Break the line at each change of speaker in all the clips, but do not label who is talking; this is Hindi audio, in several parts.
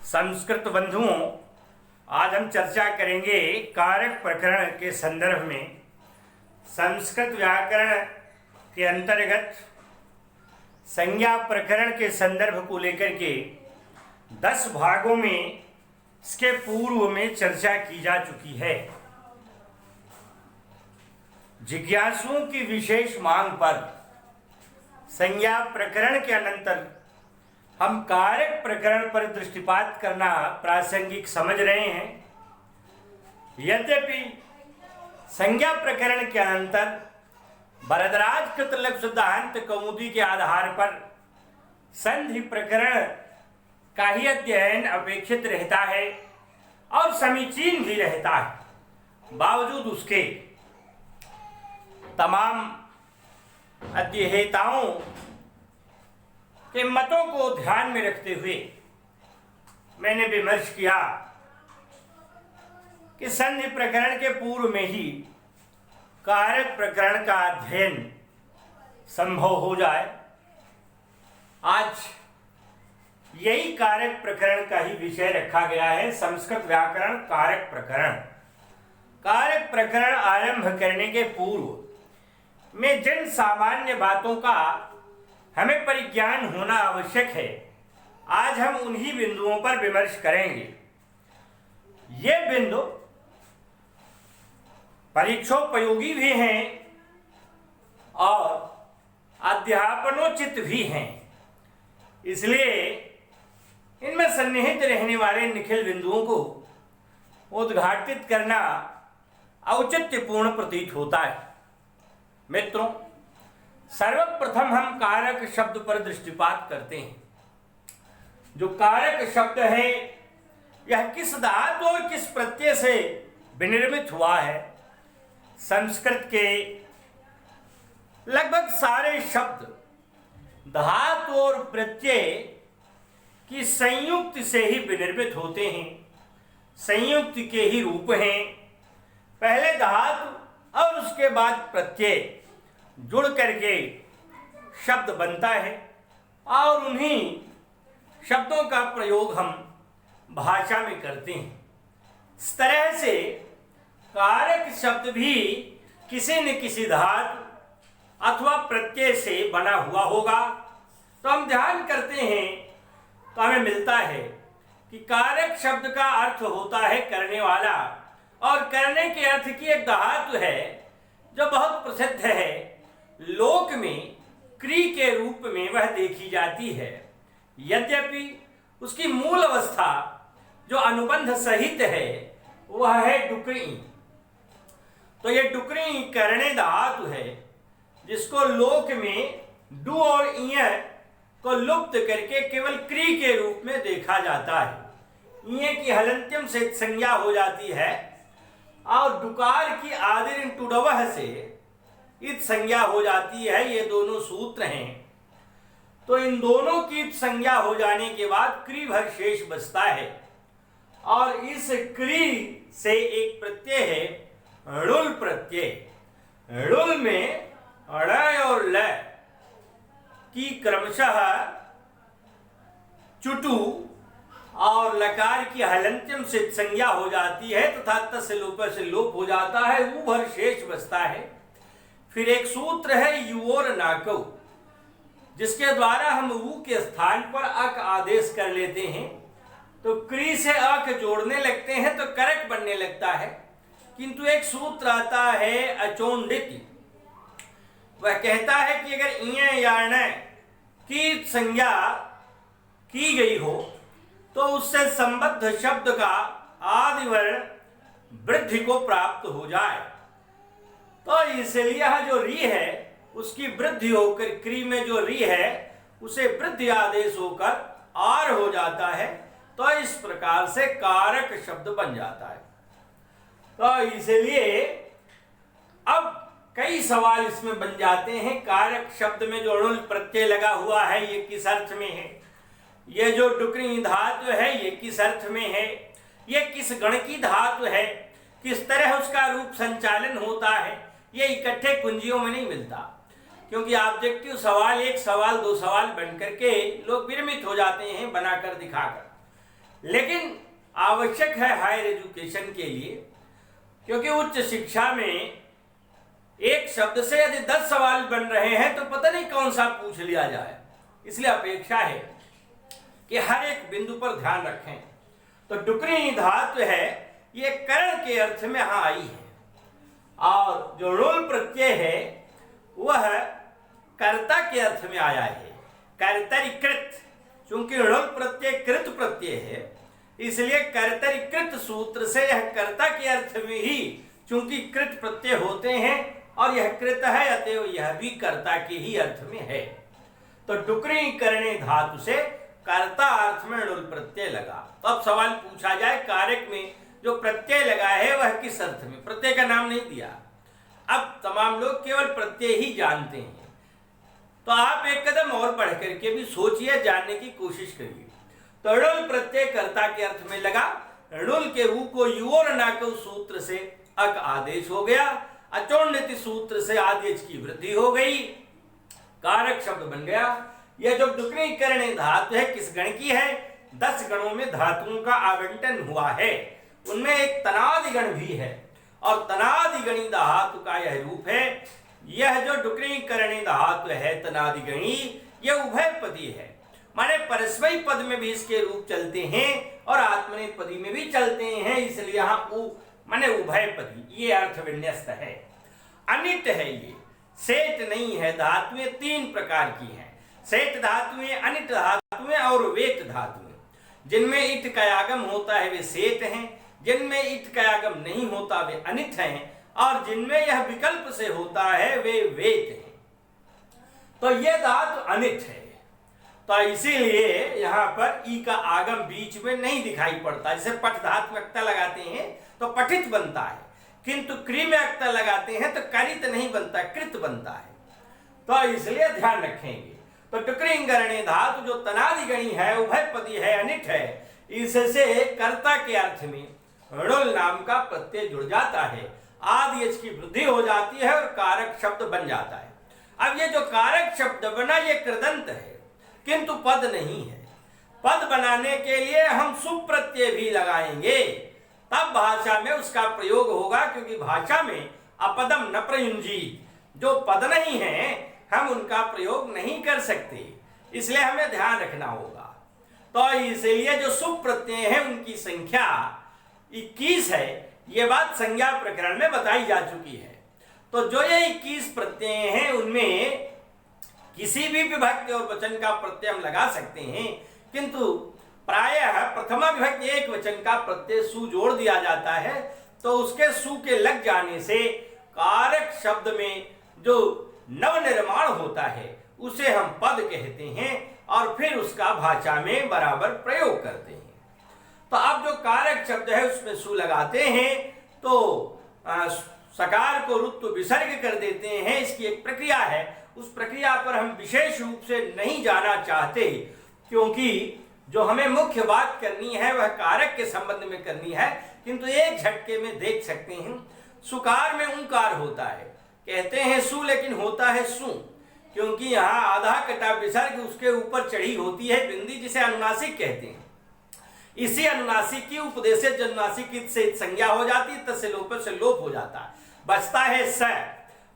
संस्कृत बंधुओं, आज हम चर्चा करेंगे कारक प्रकरण के संदर्भ में। संस्कृत व्याकरण के अंतर्गत संज्ञा प्रकरण के संदर्भ को लेकर के 10 भागों में इसके पूर्व में चर्चा की जा चुकी है। जिज्ञासुओं की विशेष मांग पर संज्ञा प्रकरण के अनंतर हम कारक प्रकरण पर दृष्टिपात करना प्रासंगिक समझ रहे हैं। यद्यपि संज्ञा प्रकरण के अनंतर भरद्वाज कृतलक सिद्धांत कौमुदी के आधार पर संधि प्रकरण का ही अध्ययन अपेक्षित रहता है और समीचीन भी रहता है। बावजूद उसके तमाम अध्येताओं के मतों को ध्यान में रखते हुए मैंने विमर्श किया कि संधि प्रकरण के पूर्व में ही कारक प्रकरण का अध्ययन संभव हो जाए। आज यही कारक प्रकरण का ही विषय रखा गया है, संस्कृत व्याकरण कारक प्रकरण। कारक प्रकरण आरंभ करने के पूर्व में जिन सामान्य बातों का हमें परिज्ञान होना आवश्यक है, आज हम उन्हीं बिंदुओं पर विमर्श करेंगे। ये बिंदु परीक्षोपयोगी भी हैं और अध्यापनोचित भी हैं, इसलिए इनमें सन्निहित रहने वाले निखिल बिंदुओं को उद्घाटित करना औचित्यपूर्ण प्रतीत होता है। मित्रों, सर्वप्रथम हम कारक शब्द पर दृष्टिपात करते हैं। जो कारक शब्द है, यह किस धातु और किस प्रत्यय से विनिर्मित हुआ है। संस्कृत के लगभग सारे शब्द धातु और प्रत्यय की संयुक्त से ही विनिर्मित होते हैं, संयुक्त के ही रूप हैं। पहले धातु और उसके बाद प्रत्यय जुड़ करके शब्द बनता है और उन्हीं शब्दों का प्रयोग हम भाषा में करते हैं। इस तरह से कारक शब्द भी किसी न किसी धातु अथवा प्रत्यय से बना हुआ होगा। तो हम ध्यान करते हैं तो हमें मिलता है कि कारक शब्द का अर्थ होता है करने वाला, और करने के अर्थ की एक धातु है जो बहुत प्रसिद्ध है, लोक में क्री के रूप में वह देखी जाती है। यद्यपि उसकी मूल अवस्था जो अनुबंध सहित है वह है डुकरी। तो यह डुकरी करने धातु है, जिसको लोक में डू और इय को लुप्त करके केवल क्री के रूप में देखा जाता है। इय की हलंत्यम से संज्ञा हो जाती है और डुकार की आदिर टुडवह से इत संज्ञा हो जाती है। ये दोनों सूत्र हैं। तो इन दोनों की संज्ञा हो जाने के बाद क्री भर शेष बचता है, और इस क्री से एक प्रत्यय है ऋल प्रत्यय। ऋल में ड़ और ल की क्रमशः चुटु और लकार की हलंत्यम से संज्ञा हो जाती है तथा तस्य लोप से लोप हो जाता है, ऊ भर शेष बचता है। फिर एक सूत्र है युओर नाकौ, जिसके द्वारा हम ऊ के स्थान पर अक आदेश कर लेते हैं। तो क्री से अक जोड़ने लगते हैं तो करक बनने लगता है। किंतु एक सूत्र आता है अचोंडित, वह कहता है कि अगर इय या ण की संज्ञा की गई हो तो उससे संबद्ध शब्द का आदि वर्ण वृद्धि को प्राप्त हो जाए। तो इसलिए यह जो री है उसकी वृद्धि होकर क्री में जो री है उसे वृद्धि आदेश होकर आर हो जाता है। तो इस प्रकार से कारक शब्द बन जाता है। तो इसलिए अब कई सवाल इसमें बन जाते हैं। कारक शब्द में जो ऋल प्रत्यय लगा हुआ है ये किस अर्थ में है, ये जो डुकरी धातु है ये किस अर्थ में है, ये किस गण की धातु है, किस तरह उसका रूप संचालन होता है, ये इकट्ठे कुंजियों में नहीं मिलता। क्योंकि ऑब्जेक्टिव सवाल एक सवाल दो सवाल बन करके लोग विरमित हो जाते हैं बनाकर दिखाकर। लेकिन आवश्यक है हायर एजुकेशन के लिए, क्योंकि उच्च शिक्षा में एक शब्द से यदि 10 सवाल बन रहे हैं तो पता नहीं कौन सा पूछ लिया जाए। इसलिए अपेक्षा है कि हर एक बिंदु पर ध्यान रखें। तो डुकरी धातु है, ये करण के अर्थ में यहां आई है, और जो णुल प्रत्यय है वह कर्ता के अर्थ में आया है, कर्तरीकृत। चूंकि णुल प्रत्यय कृत प्रत्यय है, इसलिए कर्तरीकृत सूत्र से यह कर्ता के अर्थ में ही, चूंकि कृत प्रत्यय होते हैं और यह कृत है, अतएव यह भी कर्ता के ही अर्थ में है। तो डुकरी करणे धातु से कर्ता अर्थ में णुल प्रत्यय लगा। तो अब सवाल पूछा जाए, कारक में जो प्रत्यय लगा है वह किस अर्थ में? प्रत्यय का नाम नहीं दिया। अब तमाम लोग केवल प्रत्यय ही जानते हैं, तो आप एक कदम और बढ़ करके भी सोचिए, जानने की कोशिश करिए। तो णुल प्रत्यय कर्ता के अर्थ में लगा, णुल के ऊ को यू और ना को सूत्र से अक आदेश हो गया, अचोन्नति सूत्र से आदेश की वृद्धि हो गई, कारक शब्द बन गया। यह जो डुकरी करणे धातु है किस गण की है? 10 गणों में धातुओं का आवंटन हुआ है, उनमें एक तनादि गण भी है, और तनादि गणी धातु का यह रूप है। यह जो डुकरी करणे धातु है तनादि गणी, यह उभयपदी है, माने परस्मयी पद में भी इसके रूप चलते हैं और आत्मनेपदी में भी चलते हैं, इसलिए यहाँ माने उभयपदी, ये अर्थ विन्यस्त है। अनिट है, ये सेठ नहीं है। धातुएं 3 प्रकार की हैं, सेठ धातुएं, अनिट धातुएं और वेट धातुएं। जिनमें इट का आगम होता है वे सेठ हैं, जिनमें इट का आगम नहीं होता वे अनिट हैं, और जिनमें यह विकल्प से होता है वे वेट हैं। तो यह धातु अनिट है, तो इसीलिए यहाँ पर ई का आगम बीच में नहीं दिखाई पड़ता। जैसे पठ धातु में अक्ता लगाते हैं तो पठित बनता है, किंतु क्री में अक्ता लगाते हैं तो करित नहीं बनता, कृत बनता है। तो इसलिए ध्यान रखेंगे। तो डुकरी करणे धातु जो तनादि गणी है, उभयपदी है, अनिट है, इससे कर्ता के अर्थ में णुल नाम का प्रत्यय जुड़ जाता है, आदेश की वृद्धि हो जाती है और कारक शब्द बन जाता है। अब ये जो कारक शब्द बना ये कृदंत है, किंतु पद नहीं है। पद बनाने के लिए हम सुप्रत्यय भी लगाएंगे, तब भाषा में उसका प्रयोग होगा, क्योंकि भाषा में अपदम न प्रयुंजीत, जो पद नहीं है हम उनका प्रयोग नहीं कर सकते, इसलिए हमें ध्यान रखना होगा। तो इसलिए जो सुप्रत्यय है उनकी संख्या 21 है, ये बात संज्ञा प्रकरण में बताई जा चुकी है। तो जो ये 21 प्रत्यय हैं उनमें किसी भी विभक्ति और वचन का प्रत्यय हम लगा सकते हैं, किंतु प्रायः प्रथमा विभक्ति एक वचन का प्रत्यय सु जोड़ दिया जाता है, तो उसके सु के लग जाने से कारक शब्द में जो नवनिर्माण होता है उसे हम पद कहते हैं, और फिर उसका भाषा में बराबर प्रयोग करते हैं। तो अब जो कारक शब्द है उसमें सु लगाते हैं तो सकार को रुत्व विसर्ग कर देते हैं, इसकी एक प्रक्रिया है। उस प्रक्रिया पर हम विशेष रूप से नहीं जाना चाहते, क्योंकि जो हमें मुख्य बात करनी है वह कारक के संबंध में करनी है, किंतु एक झटके में देख सकते हैं। सुकार में ऊंकार होता है, कहते हैं सु लेकिन होता है सु, क्योंकि यहाँ आधा कटा विसर्ग उसके ऊपर चढ़ी होती है बिंदी, जिसे अनुनासिक कहते हैं। इसी अनुनासिक की उपदेशित अनुनासिक से संज्ञा हो जाती है, तस्य लोप से लोप हो जाता है, बचता है स,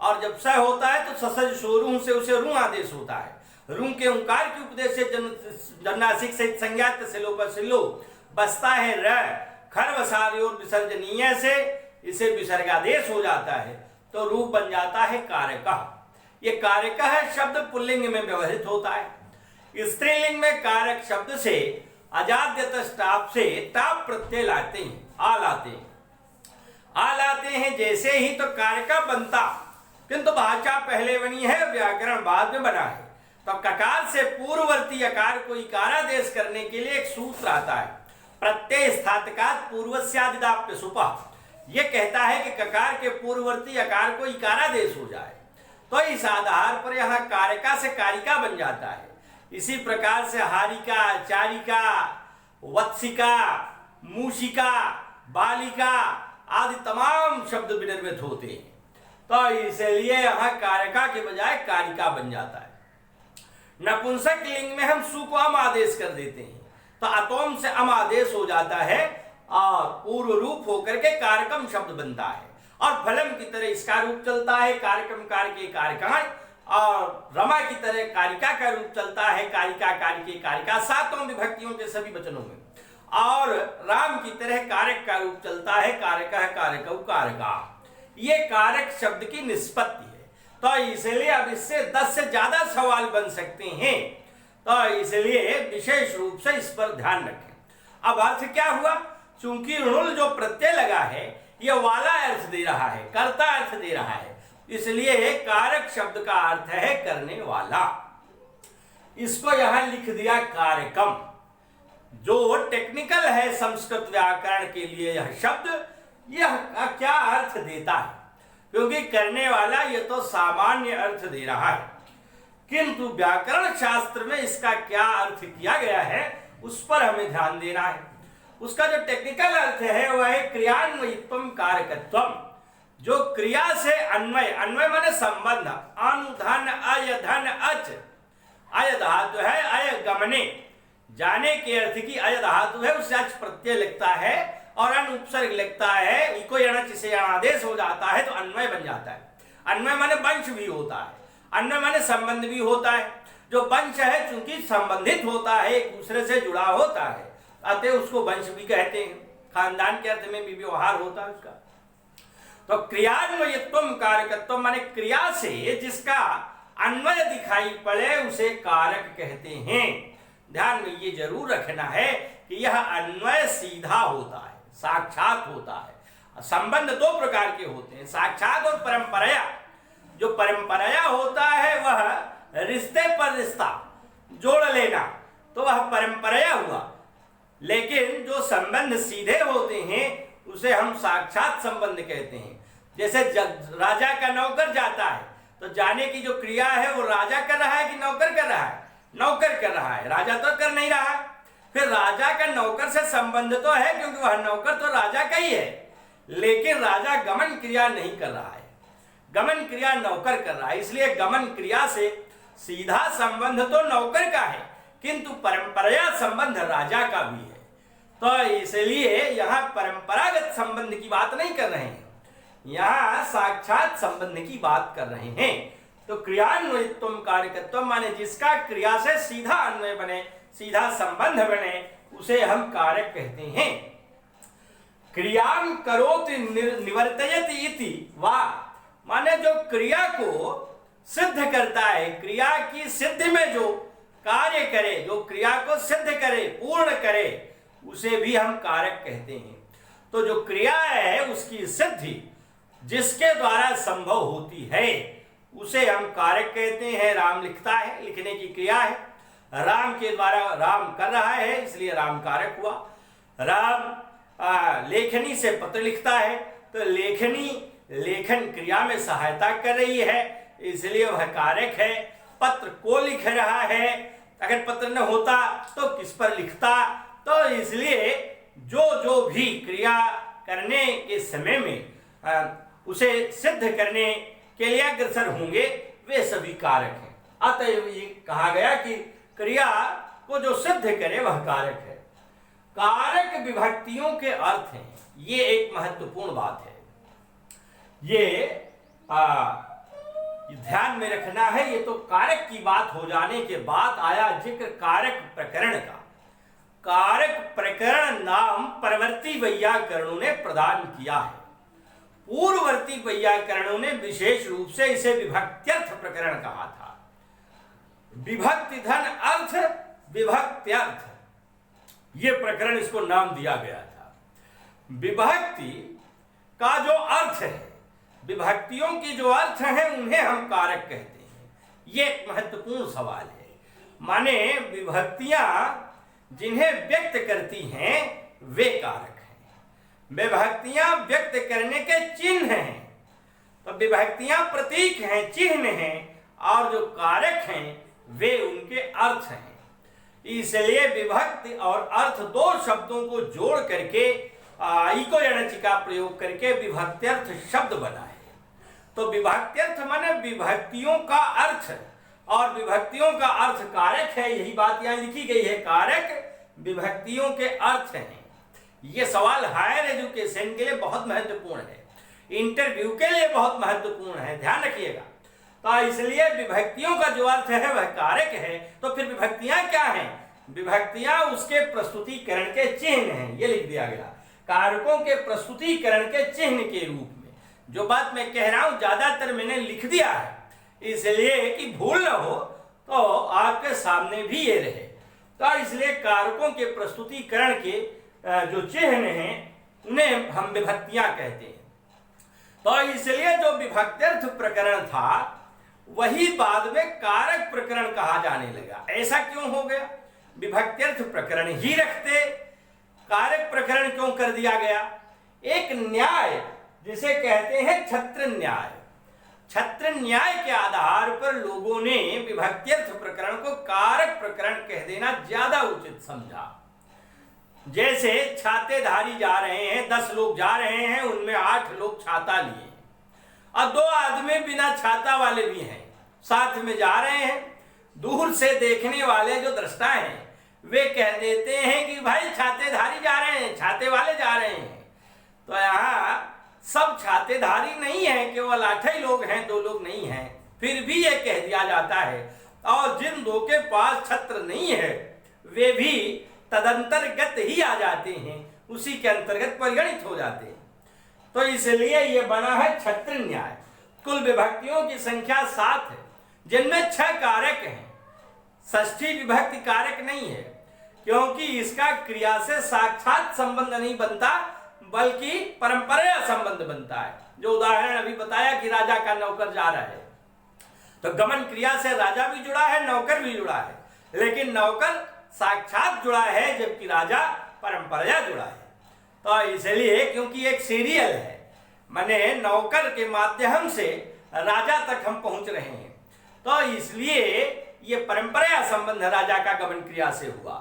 और जब स होता है तो ससज सोरू से उसे रू आदेश होता है। रू के ओंकार की उपदेशित अनुनासिक से संज्ञा तस्य लोप से लोप, बचता है र, खर वसारे और विसर्जनीय से इसे विसर्गादेश हो जाता है, तो रूप बन जाता है कारक। ये कारक है शब्द पुल्लिंग में व्यवहृत होता है। स्त्रीलिंग में कारक शब्द से अजाद्यत स्टाप से टाप प्रत्यय लाते हैं, आ लाते हैं जैसे ही तो कारका बनता, किंतु भाषा पहले बनी है, व्याकरण बाद में बना है। तो ककार से पूर्ववर्ती अकार को इकारादेश करने के लिए एक सूत्र आता है, प्रत्यय स्थातकात् पूर्वस्यादिदाप्य सुपा। यह कहता है कि ककार के पूर्ववर्ती अकार को इकारादेश हो जाए, तो इस आधार पर यहाँ कारका से कारिका बन जाता है। इसी प्रकार से हारिका, चारिका, वत्सिका, मूषिका, बालिका आदि तमाम शब्द विनिर्मित होते हैं, तो इसलिए यहाँ कारका के बजाय कारिका बन जाता है। नपुंसक लिंग में हम सु को हम आदेश कर देते हैं, तो अतोम से अम आदेश हो जाता है और पूर्व रूप होकर के कारकम शब्द बनता है। और फलम की तरह इसका रूप चलता है कारकम कारके कारकाण, और रमा की तरह कारिका का रूप चलता है कारिका कारिके कारिका, सातों विभक्तियों के सभी वचनों में। और राम की तरह कारक का रूप चलता है कारकः कारकौ कारका। ये कारक शब्द की निष्पत्ति है। तो इसलिए अब इससे 10 से ज्यादा सवाल बन सकते हैं, तो इसलिए विशेष रूप से इस पर ध्यान रखें। अब अर्थ क्या हुआ? चूंकि ऋणुल जो प्रत्यय लगा है यह वाला अर्थ दे रहा है, कर्ता अर्थ दे रहा है, इसलिए कारक शब्द का अर्थ है करने वाला। इसको यहां लिख दिया कारकम। जो टेक्निकल है संस्कृत व्याकरण के लिए यह शब्द, यह क्या अर्थ देता है? क्योंकि करने वाला ये तो सामान्य अर्थ दे रहा है, किंतु व्याकरण शास्त्र में इसका क्या अर्थ किया गया है उस पर हमें ध्यान देना है। उसका जो टेक्निकल अर्थ है वह है क्रियान्वयित्वम कारकत्वम। जो क्रिया से अन्वय, अन्वय माने संबंध, अनुधन अय धन अच, अय धातु है अय गमने, जाने के अर्थ की अय धातु है, उससे अच प्रत्यय लगता है और अन उपसर्ग लगता है, इको यणच से आदेश हो जाता है तो अन्वय बन जाता है। अन्वय माने वंश भी होता है, अन्वय माने संबंध भी होता है। जो वंश है चूंकि संबंधित होता है, एक दूसरे से जुड़ा होता है, अतः उसको वंश भी कहते हैं, खानदान के अर्थ में भी व्यवहार होता है उसका। तो क्रियान्वयत्वम कारकत्व माने क्रिया से जिसका अन्वय दिखाई पड़े उसे कारक कहते हैं। ध्यान में ये जरूर रखना है कि यह अन्वय सीधा होता है, साक्षात होता है। संबंध दो प्रकार के होते हैं, साक्षात और परंपराया। जो परंपराया होता है वह रिश्ते पर रिश्ता जोड़ लेना, तो वह परंपराया हुआ। लेकिन जो संबंध सीधे होते हैं उसे हम साक्षात संबंध कहते हैं। जैसे राजा का नौकर जाता है तो जाने की जो क्रिया है वो राजा कर रहा है कि नौकर कर रहा है? नौकर कर रहा है, राजा तो कर नहीं रहा है। फिर राजा का नौकर से संबंध तो है क्योंकि वह नौकर तो राजा का ही है, लेकिन राजा गमन क्रिया नहीं कर रहा है, गमन क्रिया नौकर कर रहा है। इसलिए गमन क्रिया से सीधा संबंध तो नौकर का है, किंतु परंपराया संबंध राजा का भी है। तो इसलिए यहाँ परंपरागत संबंध की बात नहीं कर रहे हैं, यहाँ साक्षात संबंध की बात कर रहे हैं। तो क्रियान्वयित्वम कारकत्वम माने जिसका क्रिया से सीधा अन्वय बने, सीधा संबंध बने, उसे हम कारक कहते हैं। क्रियां करोति निवर्तयति इति वा, माने जो क्रिया को सिद्ध करता है, क्रिया की सिद्धि में जो कार्य करे, जो क्रिया को सिद्ध करे, पूर्ण करे, उसे भी हम कारक कहते हैं। तो जो क्रिया है उसकी सिद्धि जिसके द्वारा संभव होती है उसे हम कारक कहते हैं। राम लिखता है, लिखने की क्रिया है, राम के द्वारा राम कर रहा है इसलिए राम कारक हुआ। राम लेखनी से पत्र लिखता है तो लेखनी लेखन क्रिया में सहायता कर रही है इसलिए वह कारक है। पत्र को लिख रहा है, अगर पत्र न होता तो किस पर लिखता? तो इसलिए जो भी क्रिया करने के समय में उसे सिद्ध करने के लिए अग्रसर होंगे वे सभी कारक हैं। अतएव ये कहा गया कि क्रिया को जो सिद्ध करे वह कारक है। कारक विभक्तियों के अर्थ हैं, ये एक महत्वपूर्ण बात है, ये ध्यान में रखना है। ये तो कारक की बात हो जाने के बाद आया जिक्र कारक प्रकरण का। कारक प्रकरण नाम परवर्ती वैयाकरणों ने प्रदान किया है। पूर्ववर्ती वैयाकरणों ने विशेष रूप से इसे विभक्त्यर्थ प्रकरण कहा था। विभक्ति धन अर्थ विभक्त्यर्थ, ये प्रकरण इसको नाम दिया गया था। विभक्ति का जो अर्थ है, विभक्तियों की जो अर्थ है उन्हें हम कारक कहते हैं। ये एक महत्वपूर्ण सवाल है। माने विभक्तियां जिन्हें व्यक्त करती हैं वे कारक हैं, विभक्तियां व्यक्त करने के चिन्ह हैं। तो विभक्तियां प्रतीक हैं, चिन्ह हैं, और जो कारक हैं वे उनके अर्थ हैं। इसलिए विभक्ति और अर्थ दो शब्दों को जोड़ करके इको यणचि का प्रयोग करके विभक्त्यर्थ शब्द बना है। तो विभक्त्यर्थ माने विभक्तियों का अर्थ, और विभक्तियों का अर्थ कारक है। यही बात यहाँ लिखी गई है, कारक विभक्तियों के अर्थ हैं? ये सवाल हायर एजुकेशन के लिए बहुत महत्वपूर्ण है, इंटरव्यू के लिए बहुत महत्वपूर्ण है, ध्यान रखिएगा। तो इसलिए विभक्तियों का जो अर्थ है वह कारक है। तो फिर विभक्तियां क्या हैं? विभक्तियां उसके प्रस्तुतिकरण के चिन्ह हैं, ये लिख दिया गया, कारकों के प्रस्तुतिकरण के चिन्ह के रूप में। जो बात मैं कह रहा हूं ज्यादातर मैंने लिख दिया है, इसलिए कि भूल न हो तो आपके सामने भी ये रहे। तो इसलिए कारकों के प्रस्तुतिकरण के जो चिन्ह हैं उन्हें हम विभक्तियां कहते हैं। तो इसलिए जो विभक्त्यर्थ प्रकरण था वही बाद में कारक प्रकरण कहा जाने लगा। ऐसा क्यों हो गया? विभक्त्यर्थ प्रकरण ही रखते, कारक प्रकरण क्यों कर दिया गया? एक न्याय जिसे कहते हैं छत्र न्याय, छत्र न्याय के आधार पर लोगों ने विभक्त्यर्थ प्रकरण को कारक प्रकरण कह देना ज्यादा उचित समझा। जैसे छातेधारी जा रहे हैं, 10 लोग जा रहे हैं, उनमें 8 लोग छाता लिए और 2 आदमी बिना छाता वाले भी हैं, साथ में जा रहे हैं। दूर से देखने वाले जो दृष्टा हैं वे कह देते हैं कि भाई छातेधारी जा रहे हैं, छाते वाले जा रहे हैं। तो यहाँ सब छातेधारी नहीं है, केवल 8 ही लोग हैं, 2 लोग नहीं हैं, फिर भी ये कह दिया जाता है। और जिन 2 के पास छत्र नहीं है वे भी तदंतर्गत ही आ जाते हैं, उसी के अंतर्गत परिगणित हो जाते हैं। तो इसलिए ये बना है छत्र न्याय। कुल विभक्तियों की संख्या 7 है, जिनमें 6 कारक हैं। षष्ठी विभक्ति कारक नहीं है, क्योंकि इसका क्रिया से साक्षात संबंध नहीं बनता, बल्कि परंपरा संबंध बनता है। जो उदाहरण अभी बताया कि राजा का नौकर जा रहा है, तो गमन क्रिया से राजा भी जुड़ा है, नौकर भी जुड़ा है, लेकिन नौकर साक्षात जुड़ा है जबकि राजा परंपरा जुड़ा है। तो इसलिए क्योंकि एक सीरियल है, माने नौकर के माध्यम से राजा तक हम पहुंच रहे हैं, तो इसलिए ये परंपरा संबंध राजा का गमन क्रिया से हुआ।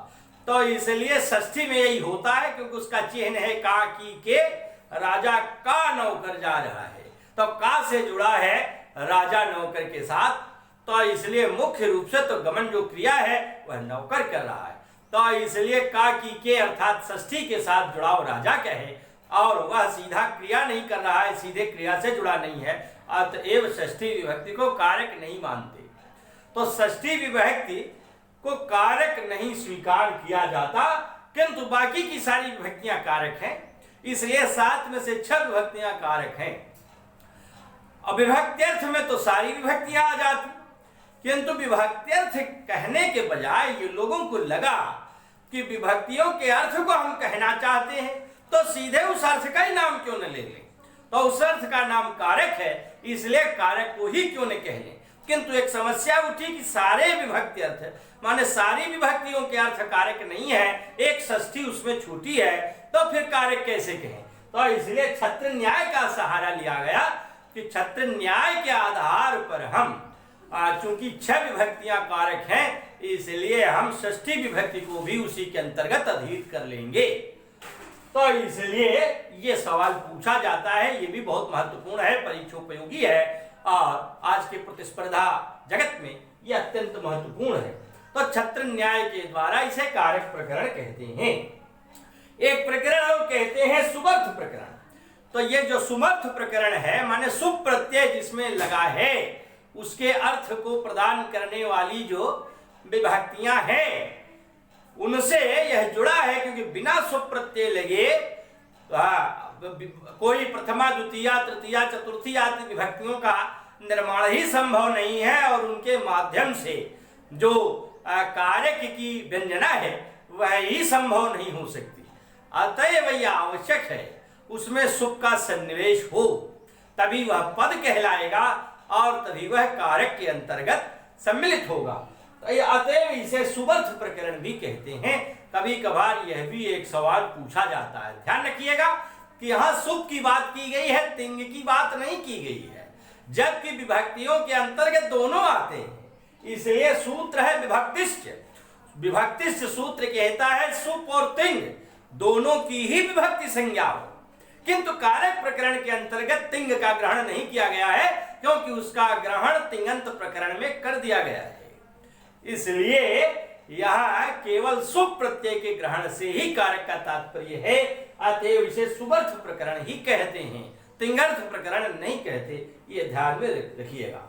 तो इसलिए षष्ठी में यही होता है, क्योंकि उसका चिन्ह है का की के, राजा का नौकर जा रहा है, तो का से जुड़ा है राजा नौकर के साथ। तो इसलिए मुख्य रूप से तो गमन जो क्रिया है वह नौकर कर रहा है। तो इसलिए का की के अर्थात षष्ठी के साथ जुड़ाव राजा का है, और वह सीधा क्रिया नहीं कर रहा है, सीधे क्रिया से जुड़ा नहीं है, अतएव षष्ठी विभक्ति को कारक नहीं मानते। तो षष्ठी विभक्ति को कारक नहीं स्वीकार किया जाता, किंतु बाकी की सारी विभक्तियां कारक हैं, इसलिए 7 में से 6 विभक्तियां कारक हैं। अब विभक्त्यर्थ में तो सारी विभक्तियां आ जाती, किंतु विभक्त्यर्थ कहने के बजाय ये लोगों को लगा कि विभक्तियों के अर्थ को हम कहना चाहते हैं, तो सीधे उस अर्थ का ही नाम क्यों न ले लें। तो उस अर्थ का नाम कारक है, इसलिए कारक को ही क्यों न कह लें। किंतु एक समस्या उठी कि सारे विभक्ति अर्थ माने सारी विभक्तियों के अर्थ कारक नहीं है, एक षष्ठी उसमें छूटी है, तो फिर कारक कैसे कहें। तो इसलिए छत्र न्याय का सहारा लिया गया कि छत्र न्याय के आधार पर हम चूंकि 6 विभक्तियां कारक हैं, इसलिए हम षष्ठी विभक्ति को भी उसी के अंतर्गत अधीत कर लेंगे। तो इसलिए ये सवाल पूछा जाता है, ये भी बहुत महत्वपूर्ण है, परीक्षोपयोगी है, और आज के प्रतिस्पर्धा जगत में ये अत्यंत महत्वपूर्ण है। तो छत्र न्याय के द्वारा इसे कारक प्रकरण कहते हैं। एक प्रकरण और कहते हैं सुमर्थ प्रकरण। तो ये जो सुमर्थ प्रकरण है, माने सुप प्रत्यय जिसमें लगा है, उसके अर्थ को प्रदान करने वाली जो विभक्तियां हैं उनसे यह जुड़ा है, क्योंकि बिना सुप प्रत्यय लगे कोई प्रथमा द्वितीया तृतीया चतुर्थी आदि विभक्तियों का निर्माण ही संभव नहीं है, और उनके माध्यम से जो कारक की व्यंजना है वह ही संभव नहीं हो सकती। अतएव यह आवश्यक है उसमें सुप का सन्निवेश हो, तभी वह पद कहलाएगा और तभी वह कारक के अंतर्गत सम्मिलित होगा। तो अतएव इसे सुमर्थ प्रकरण भी कहते हैं। कभी कभार यह भी एक सवाल पूछा जाता है, ध्यान रखिएगा कि यहाँ सुप की बात की गई है, तिंग की बात नहीं की गई है, जबकि विभक्तियों के अंतर्गत दोनों आते हैं, इसलिए सूत्र है विभक्तिश्च। विभक्तिश्च सूत्र कहता है सुप और तिंग दोनों की ही विभक्ति संज्ञा हो, किंतु कारक प्रकरण के अंतर्गत तिंग का ग्रहण नहीं किया गया है, क्योंकि उसका ग्रहण तिंगंत प्रकरण में कर दिया गया है। इसलिए यहाँ केवल सुप प्रत्यय के ग्रहण से ही कारक का तात्पर्य है, अतएव इसे सुबर्थ प्रकरण ही कहते हैं, तिंगर्थ प्रकरण नहीं कहते, ये ध्यान में रखिएगा।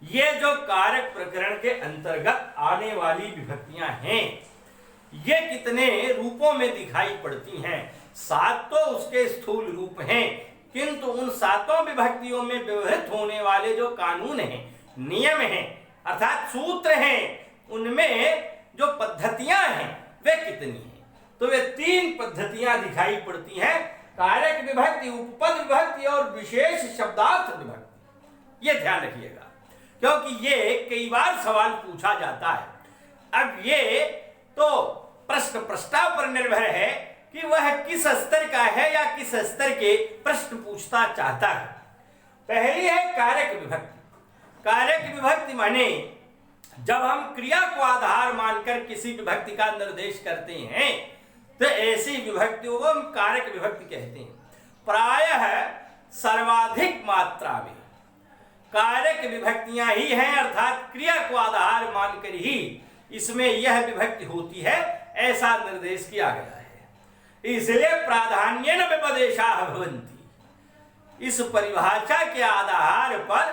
ये जो कारक प्रकरण के अंतर्गत आने वाली विभक्तियां हैं, ये कितने रूपों में दिखाई पड़ती हैं? 7 तो उसके स्थूल रूप हैं, किंतु उन 7 विभक्तियों में व्यवहृत होने वाले जो कानून हैं, नियम हैं, अर्थात सूत्र हैं, उनमें जो पद्धतियां हैं वे कितनी हैं? तो वे 3 पद्धतियां दिखाई पड़ती हैं, कारक विभक्ति, उपपद विभक्ति और विशेष शब्दार्थ विभक्ति। ये ध्यान रखिएगा, क्योंकि ये कई बार सवाल पूछा जाता है। अब ये तो प्रश्न प्रस्ताव पर निर्भर है कि वह किस स्तर का है या किस स्तर के प्रश्न पूछता चाहता है। पहली है कारक विभक्ति। कारक विभक्ति माने जब हम क्रिया को आधार मानकर किसी विभक्ति का निर्देश करते हैं तो ऐसी विभक्तियों को हम कारक विभक्ति कहते हैं। प्रायः सर्वाधिक मात्रा में कारक विभक्तियां ही हैं, अर्थात क्रिया को आधार मानकर ही इसमें यह विभक्ति होती है, ऐसा निर्देश किया गया है। इसलिए प्राधान्येन व्यपदेशाः भवन्ति। इस परिभाषा के आधार पर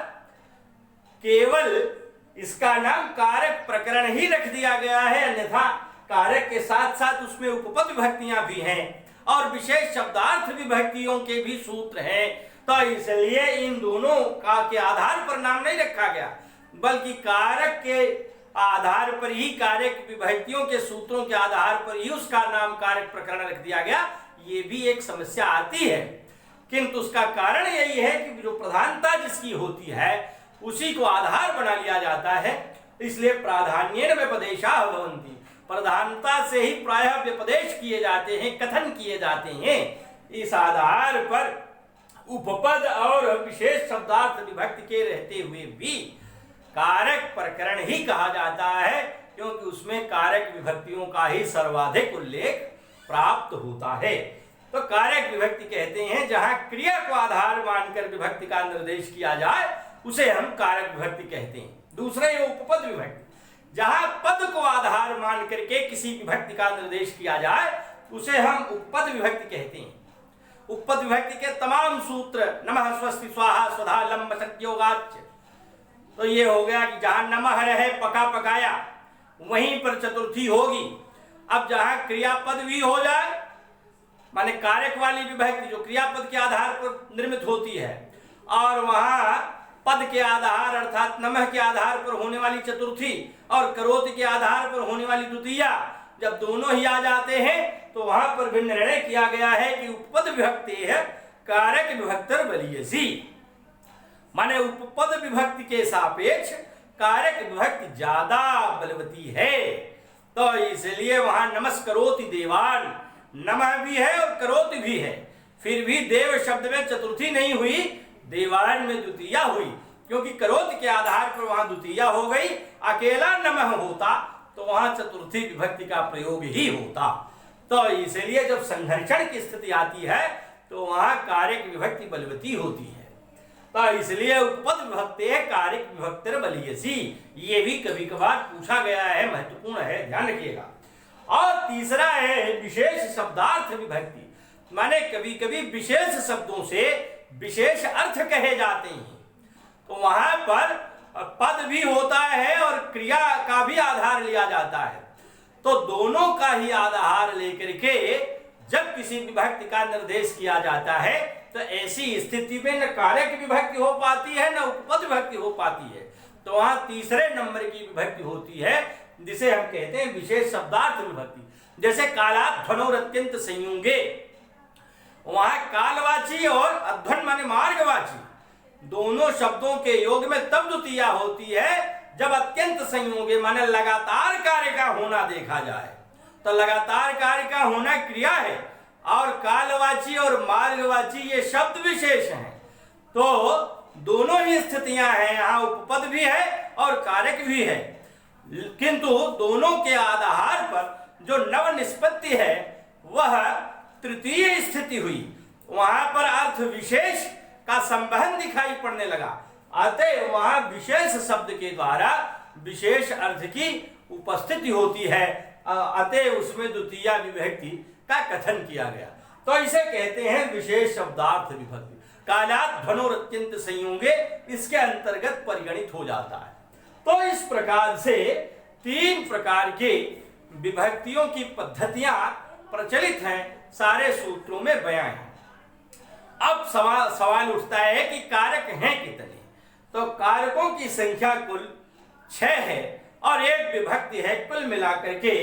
केवल इसका नाम कारक प्रकरण ही रख दिया गया है, अन्यथा कारक के साथ साथ उसमें उपपद विभक्तियां भी हैं और विशेष शब्दार्थ विभक्तियों के भी सूत्र हैं। तो इसलिए इन दोनों का के आधार पर नाम नहीं रखा गया, बल्कि कारक के आधार पर ही, कारक विभक्तियों के सूत्रों के आधार पर ही उसका नाम कारक प्रकरण रख दिया गया। ये भी एक समस्या आती है, किंतु उसका कारण यही है कि जो प्रधानता जिसकी होती है उसी को आधार बना लिया जाता है। इसलिए प्राधान्येन व्यपदेशाः भवन्ति, प्रधानता से ही प्रायः व्यपदेश किए जाते हैं, कथन किए जाते हैं। इस आधार पर उपपद और विशेष शब्दार्थ विभक्ति के रहते हुए भी कारक प्रकरण ही कहा जाता है, क्योंकि उसमें कारक विभक्तियों का ही सर्वाधिक उल्लेख प्राप्त होता है। तो कारक विभक्ति कहते हैं जहां क्रिया को आधार मानकर विभक्ति का निर्देश किया जाए उसे हम कारक विभक्ति कहते हैं। दूसरा ये उपपद विभक्ति, जहां पद को आधार मान करके किसी विभक्ति का निर्देश किया जाए उसे हम उपपद विभक्ति कहते हैं। उपपद विभक्ति के तमाम सूत्र नमः स्वस्ति स्वाहा स्वधा लंब सत्योगाच्च, तो ये हो गया कि जहां नमः रहे पका पकाया वहीं पर चतुर्थी होगी। अब जहां क्रियापद भी हो जाए, माने कारक वाली विभक्ति जो क्रियापद के आधार पर निर्मित होती है, और वहां पद के आधार अर्थात नमः के आधार पर होने वाली चतुर्थी और करोति के आधार पर होने वाली द्वितीया, जब दोनों ही आ जाते हैं तो वहां पर भी निर्णय किया गया है कि उपपद विभक्ति है कारक विभक्तिर बलीयसी, माने उपपद विभक्ति के सापेक्ष कारक विभक्ति ज्यादा बलवती है। तो इसलिए वहां नमस्करोति देवान, नमः भी है और करोति भी है, फिर भी देव शब्द में चतुर्थी नहीं हुई, देवान में द्वितीया हुई, क्योंकि करोति के आधार पर वहां द्वितीया हो गई। अकेला नमः होता तो वहां चतुर्थी विभक्ति का प्रयोग ही होता। तो इसलिए जब संघर्षण की स्थिति आती है तो वहां कारक विभक्ति बलवती होती है। तो इसलिए उपपद विभक्ति है कारक विभक्तिर बलीयसी, ये भी कभी कभार पूछा गया है, महत्वपूर्ण है, ध्यान रखिएगा। और तीसरा है विशेष शब्दार्थ विभक्ति, माने कभी कभी विशेष शब्दों से विशेष अर्थ कहे जाते हैं, तो वहां पर पद भी होता है और क्रिया का भी आधार लिया जाता है। तो दोनों का ही आधार लेकर के जब किसी विभक्ति का निर्देश किया जाता है तो ऐसी स्थिति में न कारक विभक्ति हो पाती है न उपपद विभक्ति हो पाती है, तो वहां तीसरे नंबर की विभक्ति होती है जिसे हम कहते हैं विशेष शब्दार्थ विभक्ति। जैसे कालात् ध्वनोर अत्यंत संयुगे, वहां कालवाची और अध्वन माने मार्गवाची दोनों शब्दों के योग में तब द्वितीया होती है जब अत्यंत संयोगे माने लगातार कार्य का होना देखा जाए। तो लगातार कार्य का होना क्रिया है और कालवाची और मार्गवाची ये शब्द विशेष हैं। तो दोनों ही स्थितियां हैं, यहाँ उपपद भी है और कारक भी है, किंतु दोनों के आधार पर जो नव निष्पत्ति है वह तृतीय स्थिति हुई, वहां पर अर्थ विशेष का संबंध दिखाई पड़ने लगा, अतः वहां विशेष शब्द के द्वारा विशेष अर्थ की उपस्थिति होती है, अतः उसमें द्वितीया विभक्ति का कथन किया गया। तो इसे कहते हैं विशेष शब्दार्थ विभक्ति। कालात् ध्वनोरत्यंत संयोगे इसके अंतर्गत परिगणित हो जाता है। तो इस प्रकार से 3 प्रकार के विभक्तियों की पद्धतियां प्रचलित हैं, सारे सूत्रों में बयां हैं। अब सवाल उठता है कि कारक हैं कितने? तो कारकों की संख्या कुल 6 है और 1 विभक्ति है। कुल मिलाकर के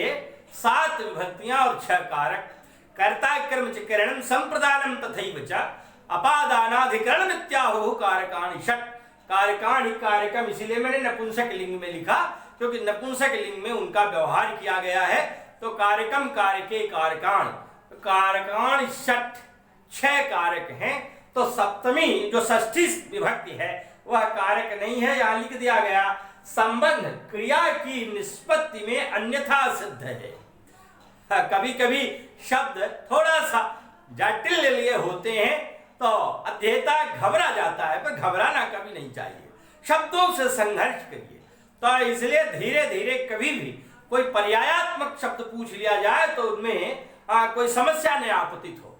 7 विभक्तियां और 6 कारक। कर्ता कर्म च करणम संप्रदानम तथैव च अपादानाधिकरण इत्याहुः कारकाणि षट्। कारकाणि कारकम इसीलिए मैंने नपुंसक लिंग में लिखा, क्योंकि नपुंसक लिंग में उनका व्यवहार किया गया है। तो कारकम कारके कारकाण, कारकाण षट्, 6 कारक हैं। तो सप्तमी जो षष्ठी विभक्ति है वह कारक नहीं है, यहां लिख दिया गया। संबंध क्रिया की निष्पत्ति में अन्यथा सिद्ध है। कभी कभी शब्द थोड़ा सा जटिल लिए होते हैं तो अध्येता घबरा जाता है, पर घबराना कभी नहीं चाहिए। शब्दों से संघर्ष करिए। तो इसलिए धीरे धीरे कभी भी कोई पर्यायात्मक शब्द पूछ लिया जाए तो उनमें कोई समस्या न आपतित हो,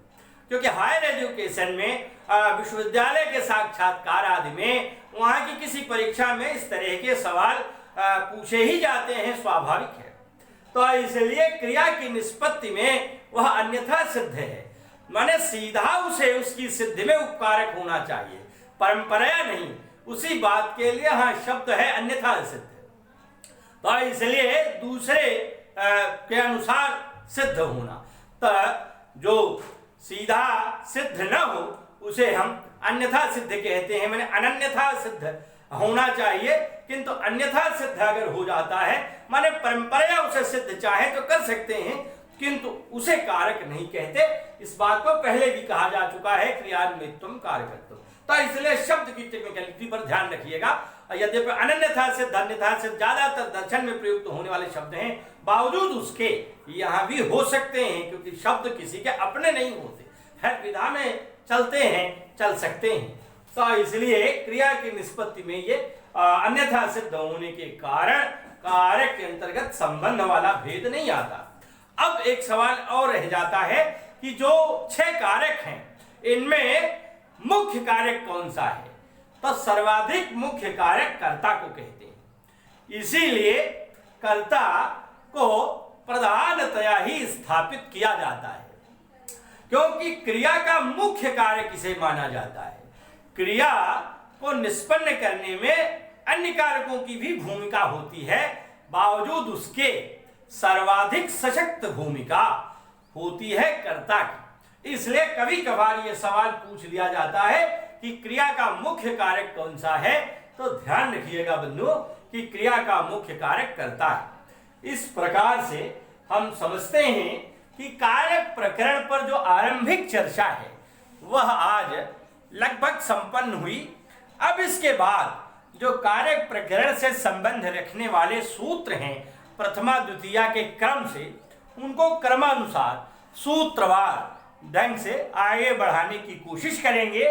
क्योंकि हायर एजुकेशन में विश्वविद्यालय के साक्षात्कार आदि में वहाँ की किसी परीक्षा में इस तरह के सवाल पूछे ही जाते हैं, स्वाभाविक है। तो इसलिए क्रिया की निष्पत्ति में वह अन्यथा सिद्ध है, माने सीधा उसे उसकी सिद्धि में उपकारक होना चाहिए, परंपरा नहीं। उसी बात के लिए हाँ शब्द है अन्यथा सिद्ध। तो इसलिए दूसरे के अनुसार सिद्ध होना। तो जो सीधा सिद्ध न हो उसे हम अन्यथा सिद्ध कहते हैं, माने अनन्यथा सिद्ध होना चाहिए। किंतु अन्यथा सिद्ध अगर हो जाता है, माने परंपरा उसे सिद्ध चाहे तो कर सकते हैं, किंतु उसे कारक नहीं कहते। इस बात को पहले भी कहा जा चुका है, क्रियान्वित्वम कारकत्व। तो इसलिए शब्द की टेक्निकलिटी पर ध्यान रखिएगा। यद्यपि अनन्यथा सिद्ध अन्यथा सिद्ध ज्यादातर दर्शन में प्रयुक्त होने वाले शब्द हैं, बावजूद उसके यहाँ भी हो सकते हैं, क्योंकि शब्द किसी के अपने नहीं होते, हर विधा में चलते हैं, चल सकते हैं। तो इसलिए क्रिया की निष्पत्ति में ये अन्यथा सिद्ध होने के कारण कारक के अंतर्गत संबंध वाला भेद नहीं आता। अब एक सवाल और रह जाता है कि जो 6 कारक हैं इनमें मुख्य कारक कौन सा है? तो सर्वाधिक मुख्य कारक कर्ता को कहते हैं। इसीलिए कर्ता को प्रधानतया ही स्थापित किया जाता है, क्योंकि क्रिया का मुख्य कार्य किसे माना जाता है। क्रिया को निष्पन्न करने में अन्य कारकों की भी भूमिका होती है, बावजूद उसके सर्वाधिक सशक्त भूमिका होती है कर्ता की। इसलिए कभी कभार यह सवाल पूछ लिया जाता है कि क्रिया का मुख्य कारक कौन सा है। तो ध्यान रखिएगा बंधुओं कि क्रिया का मुख्य कारक कर्ता है। इस प्रकार से हम समझते हैं कि कारक प्रकरण पर जो आरंभिक चर्चा है वह आज लगभग संपन्न हुई। अब इसके बाद जो कारक प्रकरण से संबंध रखने वाले सूत्र हैं प्रथमा द्वितीया के क्रम से, उनको क्रमानुसार सूत्रवार ढंग से आगे बढ़ाने की कोशिश करेंगे।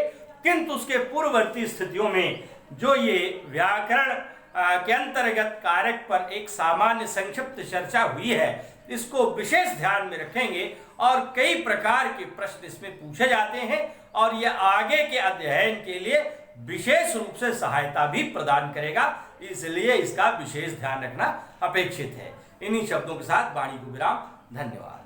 किंतु उसके पूर्ववर्ती स्थितियों में जो ये व्याकरण के अंतर्गत कारक पर एक सामान्य संक्षिप्त चर्चा हुई है, इसको विशेष ध्यान में रखेंगे और कई प्रकार के प्रश्न इसमें पूछे जाते हैं और यह आगे के अध्ययन के लिए विशेष रूप से सहायता भी प्रदान करेगा। इसलिए इसका विशेष ध्यान रखना अपेक्षित है। इन्हीं शब्दों के साथ वाणी को विराम। धन्यवाद।